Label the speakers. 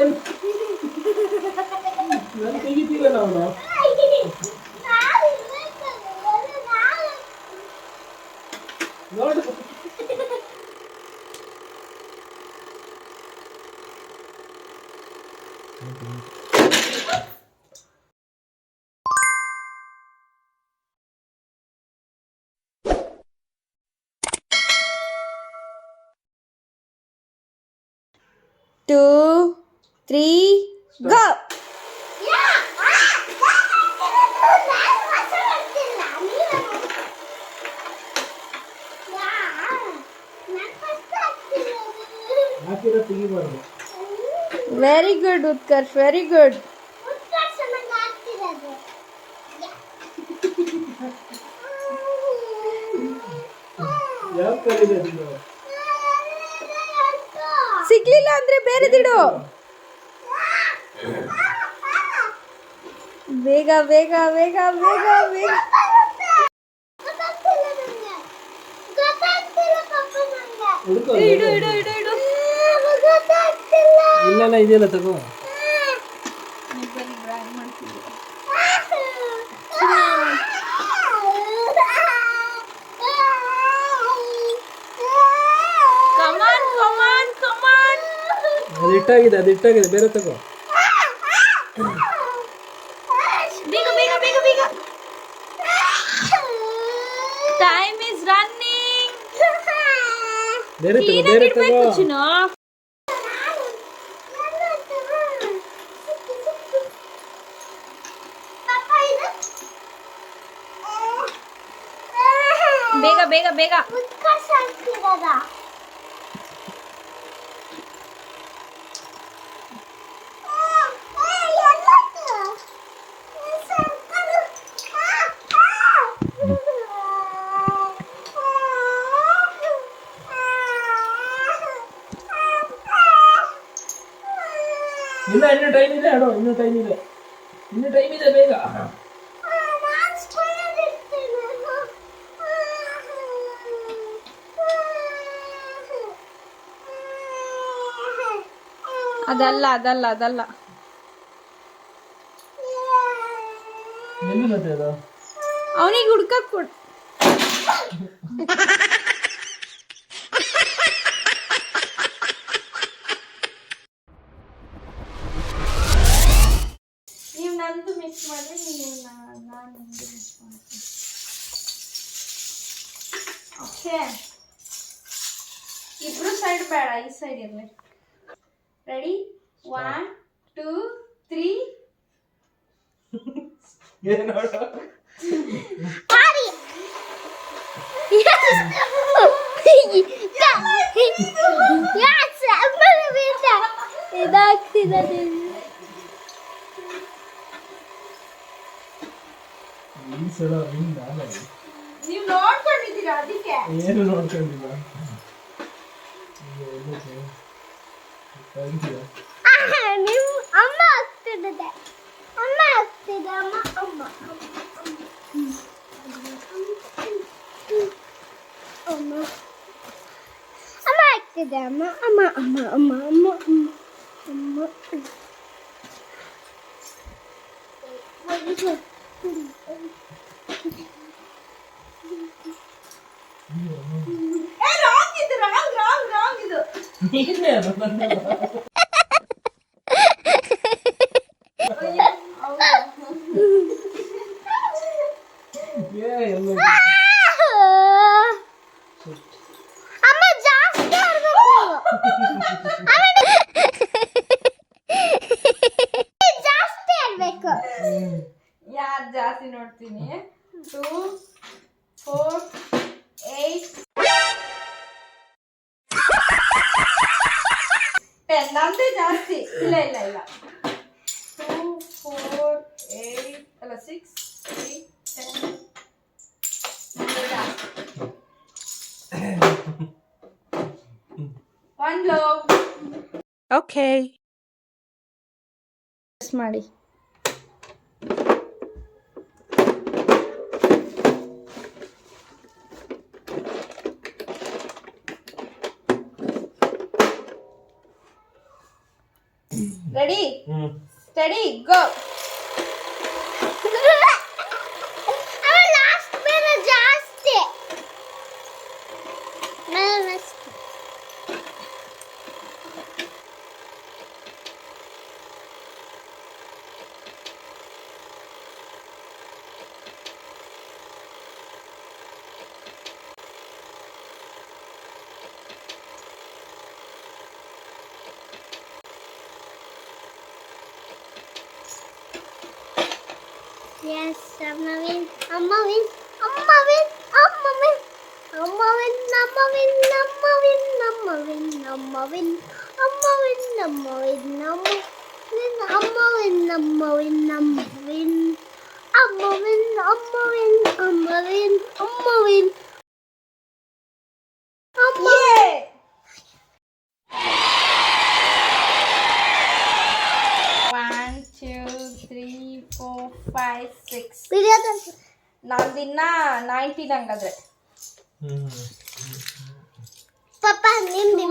Speaker 1: ಏನು ನಾನು ತೆಗಿತೀರ ನಾವು ನೋಡು
Speaker 2: 2, 3, go! Very good, Utkarsh. Very good. ಸಿಗ್ಲಿಲ್ಲ ಅಂದ್ರೆ ಬೇರೆದಿಡು. ಬೇಗ ಬೇಗ ಬೇಗ ಬೇಗ ಬೇಗ. ಇಡು ಇಡು ಇಡು ಇಡು.
Speaker 1: ಇಲ್ಲ ಇದೆಯಲ್ಲ ತಗೋ. ಅದು ಇಟ್ಟಾಗಿದೆ ಬೇರೆ ತಗೋ.
Speaker 2: ಬೇಗ ಬೇಗ ಬೇಗ ಬೇಗ. Time is running.
Speaker 1: ಬೇರೆ ತಗೋ.
Speaker 2: ಬೇಗ ಬೇಗ ಬೇಗ.
Speaker 1: ಇಲ್ಲ ಇನ್ನೂ ಟೈಮ್ ಇದೆ ಅಣ್ಣ, ಇನ್ನೂ ಟೈಮ್ ಇದೆ ಬೇಗ.
Speaker 2: ಅದಲ್ಲ ಅದಲ್ಲ ಅದಲ್ಲ.
Speaker 1: ಎಲ್ಲಿ ಮತ್ತೆ ಅದು
Speaker 2: ಅವನಿಗೆ ಹುಡ್ಕಕ್ ಕೊಡು. ನೀವು ನಂದು ಮಿಕ್ಸ್ ಮಾಡಿ, ನೀವು ನಾನು ನಿಮ್ದು ಮಿಕ್ಸ್ ಮಾಡ್ತೀನಿ. ಓಕೆ, ಇಬ್ರು ಸೈಡ್ ಬೇಡ, ಈ ಸೈಡ್ ಇರಲಿ. ರೆಡಿ? 1, 2, 3. ನೀವು ನೋಡ್ಕೊಂಡಿದ್ದೀರಾ? ಅದಕ್ಕೆ
Speaker 1: ಏನು ನೋಡ್ಕೊಂಡಿಲ್ಲ.
Speaker 3: ನೀವು ಅಮ್ಮ ಆಗ್ತಿದೆ, ಅಮ್ಮ ಆಗ್ತಿದೆ, ಅಮ್ಮ ಅಮ್ಮ ಅಮ್ಮ ಅಮ್ಮ ಆಗ್ತಿದೆ, ಅಮ್ಮ ಅಮ್ಮ ಅಮ್ಮ ಅಮ್ಮ ಅಮ್ಮ ಅಮ್ಮ
Speaker 2: ರಾಂಗ್ ಇದು.
Speaker 3: ಅಮ್ಮ ಜಾಸ್ತಿ ಆಡ್ಬೇಕು, ಜಾಸ್ತಿ ಆಡ್ಬೇಕು.
Speaker 2: ಯಾರು ಜಾಸ್ತಿ ನೋಡ್ತೀನಿ? 2, 4, 8, 10. ನಮ್ದೇ ಜಾಸ್ತಿ. ಇಲ್ಲ ಇಲ್ಲ ಇಲ್ಲ. 2, 4, 8 ಅಲ್ಲ 6, 8, 10. One blow.
Speaker 4: Okay.
Speaker 2: ಮಾಡಿ. ರೆಡಿ
Speaker 1: ಹ್ಮ್
Speaker 2: ಸ್ಟಡಿ ಗೋ.
Speaker 3: ಅಮ್ಮ ಲಾಸ್ಟ್ ಮೇಲೆ ಜಾಸ್ತಿ ಮೇಲೆ Yes, Amma win. Amma win. Amma win. Amma win. Amma win. Amma win. Amma win. Amma win. Amma win. Amma win. Amma win. Amma win. Amma win. Amma win. Amma win. Amma win. Amma win. Amma win. Amma win. Amma.
Speaker 2: Yay! 1 2 3 4 5 6
Speaker 3: Video
Speaker 2: ನಂದಿನ್ನ 19 ಹಂಗಾದ್ರೆ.
Speaker 3: Papa, name the